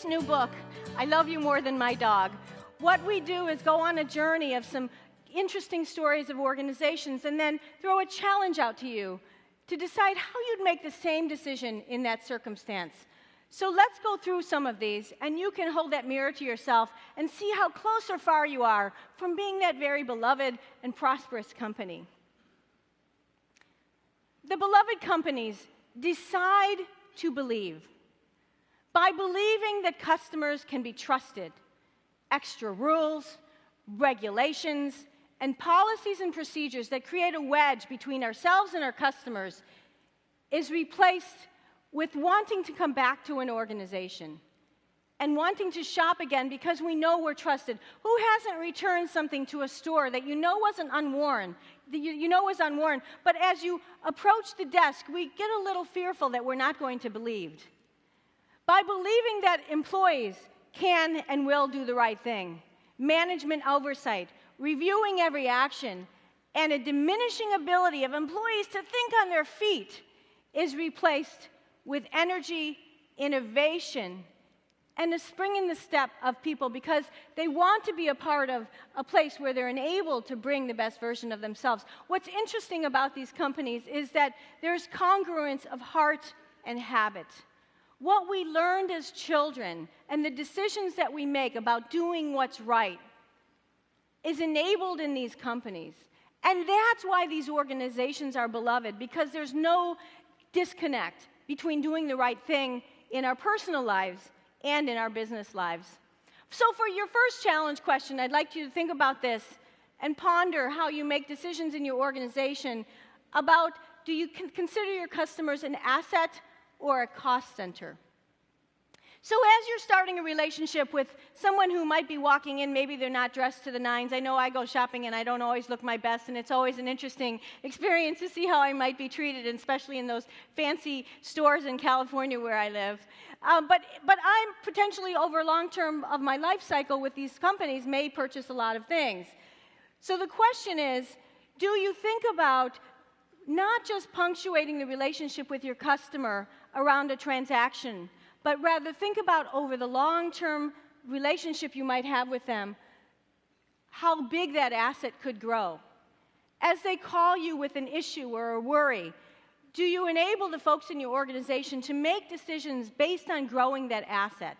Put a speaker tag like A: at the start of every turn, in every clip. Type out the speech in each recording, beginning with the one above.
A: new book, I Love You More Than My Dog, what we do is go on a journey of some interesting stories of organizations and then throw a challenge out to you to decide how you'd make the same decision in that circumstance. So let's go through some of these, and you can hold that mirror to yourself and see how close or far you are from being that very beloved and prosperous company. The beloved companies decide to believe. By believing that customers can be trusted, extra rules, regulations, and policies and procedures that create a wedge between ourselves and our customers is replaced with wanting to come back to an organization and wanting to shop again because we know we're trusted. Who hasn't returned something to a store that you know wasn't unworn, that you know was unworn, but as you approach the desk, we get a little fearful that we're not going to believe. By believing that employees can and will do the right thing, management oversight, reviewing every action, and a diminishing ability of employees to think on their feet is replaced with energy, innovation, and a spring in the step of people because they want to be a part of a place where they're enabled to bring the best version of themselves. What's interesting about these companies is that there's congruence of heart and habit. What we learned as children and the decisions that we make about doing what's right is enabled in these companies. And that's why these organizations are beloved, because there's no disconnect between doing the right thing in our personal lives and in our business lives. So for your first challenge question, I'd like you to think about this and ponder how you make decisions in your organization about, do you consider your customers an asset or a cost center? So as you're starting a relationship with someone who might be walking in, maybe they're not dressed to the nines. I know I go shopping and I don't always look my best, and it's always an interesting experience to see how I might be treated, and especially in those fancy stores in California where I live. But I'm potentially over long term of my life cycle with these companies may purchase a lot of things. So the question is, do you think about not just punctuating the relationship with your customer around a transaction, but rather think about over the long-term relationship you might have with them, how big that asset could grow. As they call you with an issue or a worry, do you enable the folks in your organization to make decisions based on growing that asset?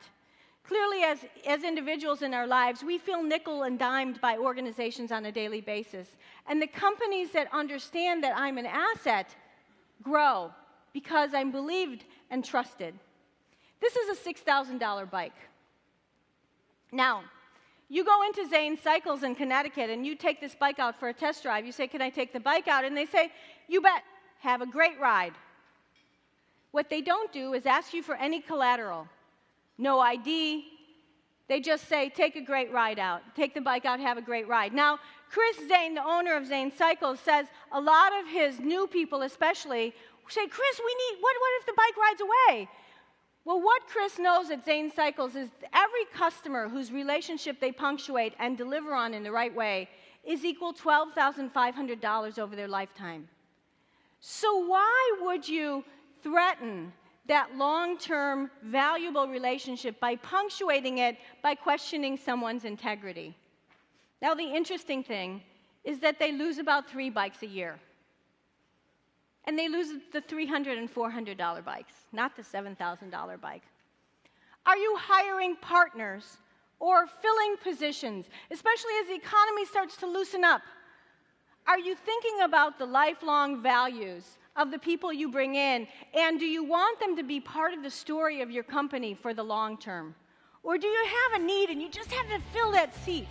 A: Clearly, as individuals in our lives, we feel nickel and dimed by organizations on a daily basis. And the companies that understand that I'm an asset grow because I'm believed and trusted. This is a $6,000 bike. Now, you go into Zane Cycles in Connecticut and you take this bike out for a test drive. You say, can I take the bike out? And they say, you bet, have a great ride. What they don't do is ask you for any collateral. No ID. They just say, take a great ride out. Take the bike out, have a great ride. Now, Chris Zane, the owner of Zane Cycles, says a lot of his new people especially say, Chris, what if the bike rides away? Well, what Chris knows at Zane Cycles is every customer whose relationship they punctuate and deliver on in the right way is equal $12,500 over their lifetime. So why would you threaten that long-term, valuable relationship by punctuating it by questioning someone's integrity? Now, the interesting thing is that they lose about 3 bikes a year. And they lose the $300 and $400 bikes, not the $7,000 bike. Are you hiring partners or filling positions, especially as the economy starts to loosen up? Are you thinking about the lifelong values of the people you bring in, and do you want them to be part of the story of your company for the long term? Or do you have a need and you just have to fill that seat?